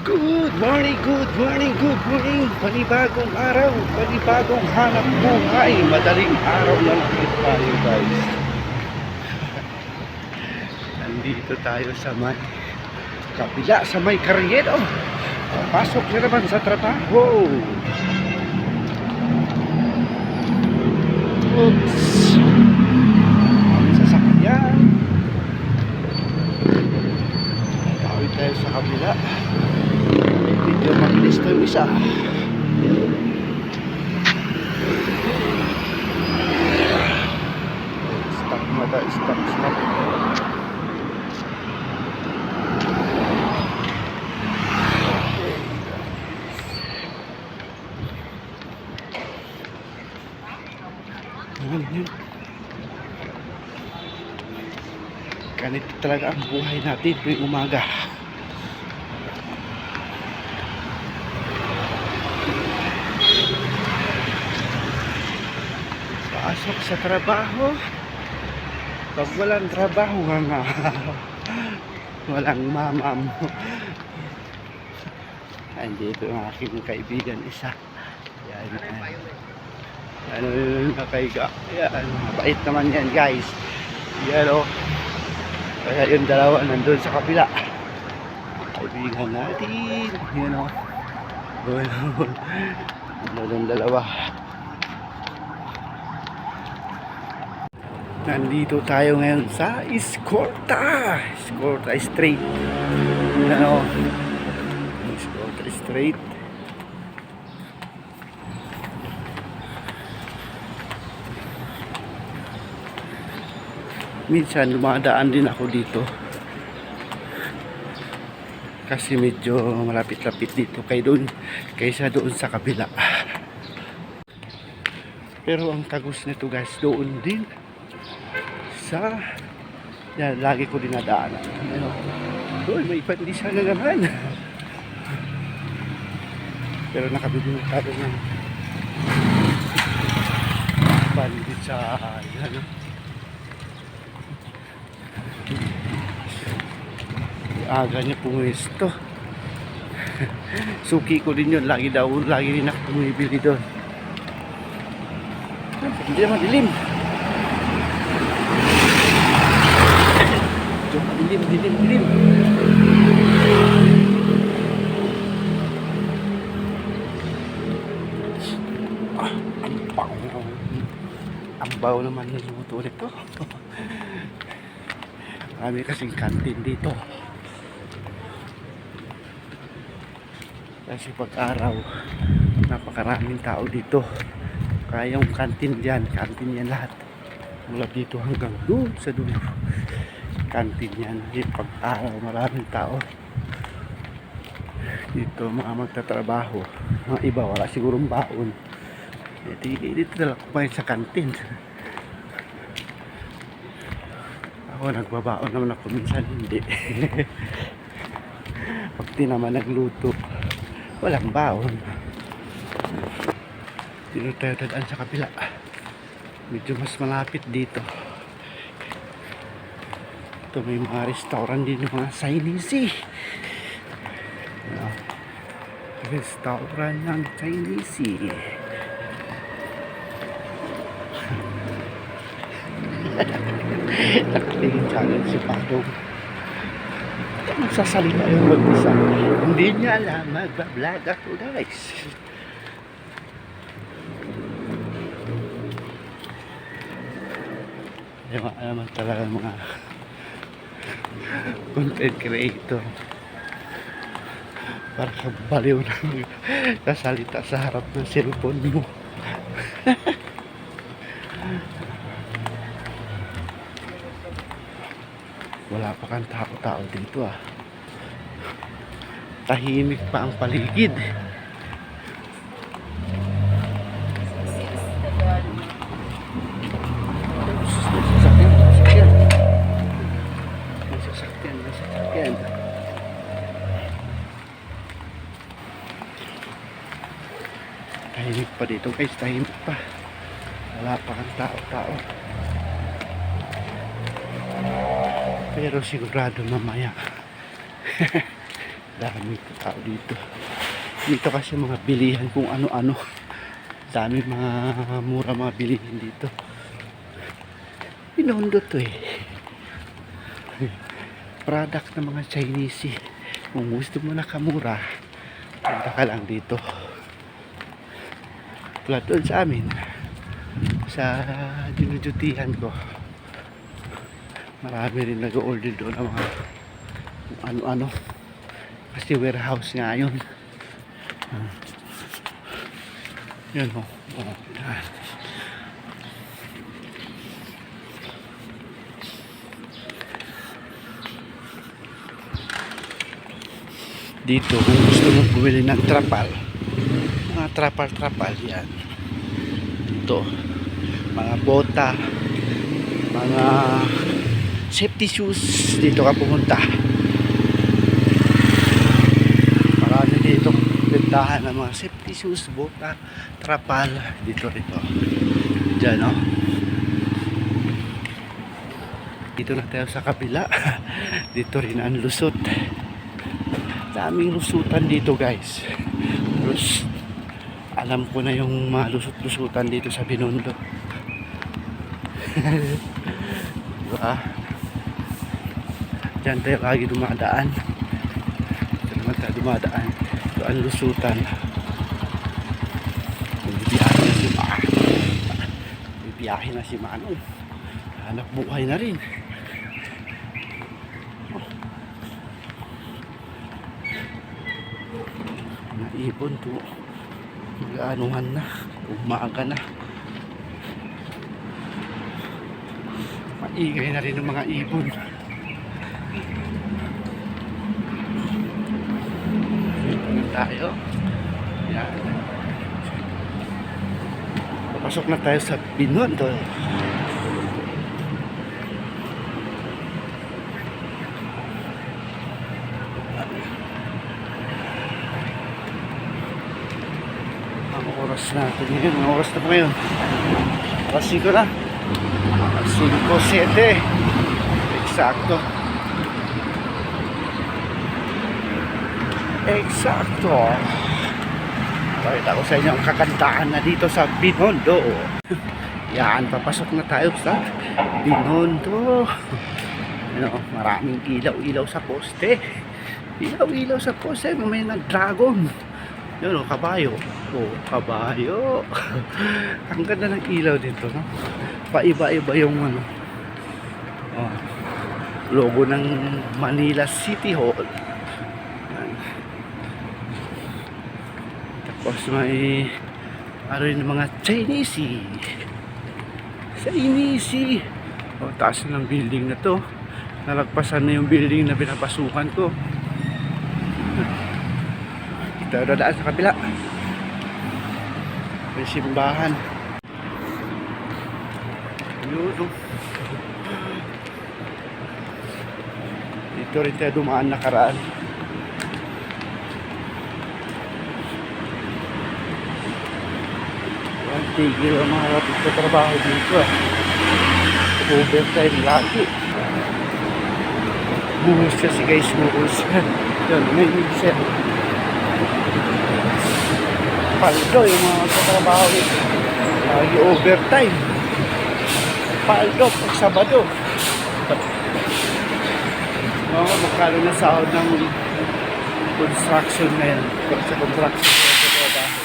Good morning, good morning, good morning. Panibagong araw, panibagong hanap buhay. Madaling araw na naman tayo, guys. Nandito tayo sa may kabila, sa may karyero. Pasok na naman sa trabaho. Oops. Ang sasakyan. Tawid tayo sa kabila. Medyo mabilis tayo isa. Stop na tayo, stop. Yun. Ganito talaga ang buhay natin tuwing umaga. Pasok sa trabaho. Pag walang trabaho nga walang mamam. Andito ang aking kaibigan isa. Yan. Ano yun nakaiga. Yan. Mabait naman yan, guys. Yan o. Kaya yung dalawa nandun sa kapila. Kaibigan natin. Yan o. Nandun dalawa. Nandito tayo ngayon sa Escorta Street. Ano? Escorta Street. Minsan lumadaan din ako dito. Kasi medyo malapit-lapit dito kaysa doon sa kabila. Pero ang tagos nito, guys, doon din sa yan, lagi ko dinadaanan. Ano? Doon may pandisa na naman. Pero nakabili tayo ng pandisa. Ano? Aga niya pumuesto. Suki ko din yun. Lagi rin ako bumibili doon. Hindi naman dilim. Dilim. Ang baw naman yung luto nito. Marami kasing kantin dito. Kasi pag araw, napakaraming tao dito. Kaya yung kantin yan lahat. Mula dito hanggang doon sa dulo. Kantin yan. Pag araw, maraming tao. Dito mga magtatrabaho. Mga iba, wala sigurong baon. Dito talaga kumain sa kantin. Ako nagbabaon naman ako, minsan hindi. Pag di naman nagluto, walang baon. Dito tayo dadaan sa kabila. Medyo mas malapit dito. Ito may mga restaurant din, mga Chinese. Restaurant ng Chinese. Nakatingin sa akin si Padong. Magsasalita yung mag-isa. Hindi niya alam, magbablog ako, guys. Yung naman talaga mga content creator. Para kabaliw na kasalita sa harap ng cellphone mo. Wala pa kang tao dito ah. Tahimik pa ang paligid. Sasakyan. Tahimik pa dito, guys, tahimik pa. Wala pa kang tao. Pero sigurado mamaya Dami tao dito. Dito kasi mga bilihan kung ano-ano. Dami mga mura mga bilihin dito. Binondo to eh. Product ng mga Chinese eh. Kung gusto mo nakamura, punta ka lang dito. Tulad doon sa amin, sa dinudutihan ko, marami rin nag-order doon ng mga kung ano-ano. Kasi warehouse nga yun. Yun o. Dito kung gusto mo bumili ng trapal, mga trapal yan dito, mga bota, mga safety shoes, dito ka pumunta. Marami dito bentahan ng mga safety shoes, bota, trapal dito dyan o. Dito na tayo sa kabila. Dito rin ang lusot. Daming lusutan dito guys. Alam ko na yung mga lusot-lusutan dito sa Binondo. Diba? Diyan tayo lagi dumadaan. Dito naman tayo dumadaan. Ito ang lusutan. Bibiyahe na si Manong. Hanap buhay na rin. Naipon to. Mag-aanuhan na. Umaga na. Maingay na rin ng mga ibon. Dito na tayo. Yan. Papasok na tayo sa Binondo. Ang oras natin ngayon. Ang oras na pa ngayon. Alas 5 na. 5:07. Eksakto. Pakita ko sa inyo ang kagandahan na dito sa Binondo. Yan, papasok na tayo sa Binondo. Ano, maraming ilaw-ilaw sa poste. Ilaw-ilaw sa poste. May nag-dragon. Yun o, kabayo. Oh, kabayo. Ang ganda ng ilaw dito, no? Paiba-iba yung ano, logo ng Manila City Hall. Yan. Tapos may ano rin mga Chinese. Oh, taas ng building na to. Nalagpasan na yung building na pinapasukan ko. Tayo dadaan sa kabila. May simbahan. Yun. Dito rin tayo dumaan nakaraan. Ang tigil ang mga rapid sa trabaho dito. Overtime lagi. Buhos kasi guys, buhos. Yun, may mixer. Paldo yung mga katrabaho nito. Lagi overtime. Paldo pag Sabado. Magkano na sahod ng construction na yan. Sa construction sa trabaho.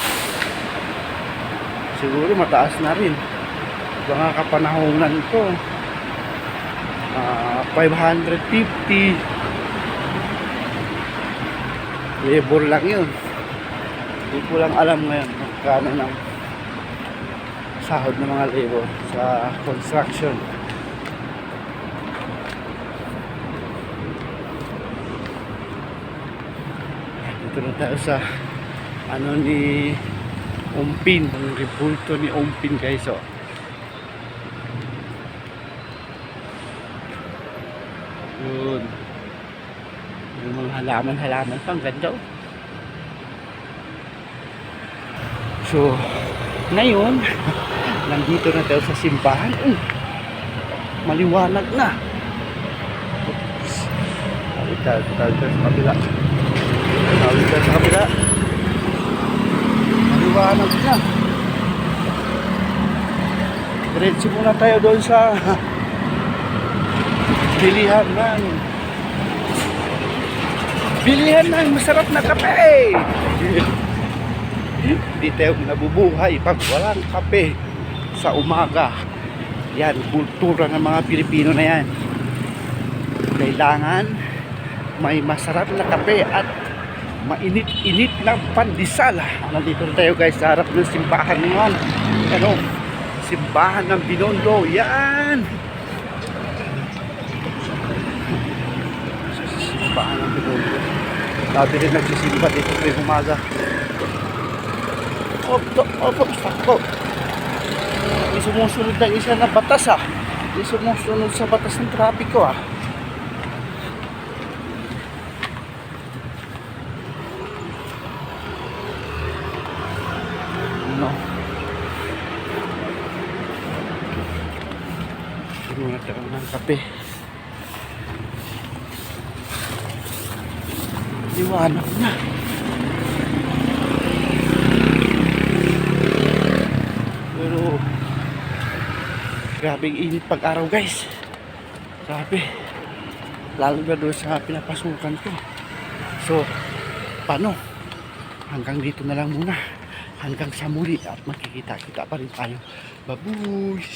Siguro mataas na rin. Mga kapanahonan ko. 550. Labor lang yun. Hindi ko lang alam ngayon magkano ng sahod ng mga labor sa construction. Dito na tayo sa ano ni Umpin, ang ribulto ni Umpin guys. Oh. Yun. Yung mga halaman-halaman pang ganda. Oh. So, ngayon, nandito na tayo sa simbahan. Maliwanag na. Tayo sa kabila. Tawid ka sa kabila. Maliwanag na. Diretso muna tayo doon sa bilihan ng masarap na kape. Hindi tayo nabubuhay pag walang kape sa umaga. Yan, kultura ng mga Pilipino na yan. Kailangan may masarap na kape at mainit-init na pandesal. Nandito na tayo guys sa harap ng simbahan naman. Ano? Simbahan ng Binondo. Yan! Simbahan ng Binondo. Dati rin nagsisimba dito sa umaga. Sakto. Hindi sumusunod ng isa na batas ah. Hindi sumusunod sa batas ng trapiko ah. No. Muna tayo ng kape. Liwanag na. Pero grabing init pag-araw guys. Grabe. Lalo na doon sa pinapasukan ko. So, paano? Hanggang dito na lang muna. Hanggang sa muli at makikita-kita pa rin tayo. Babush!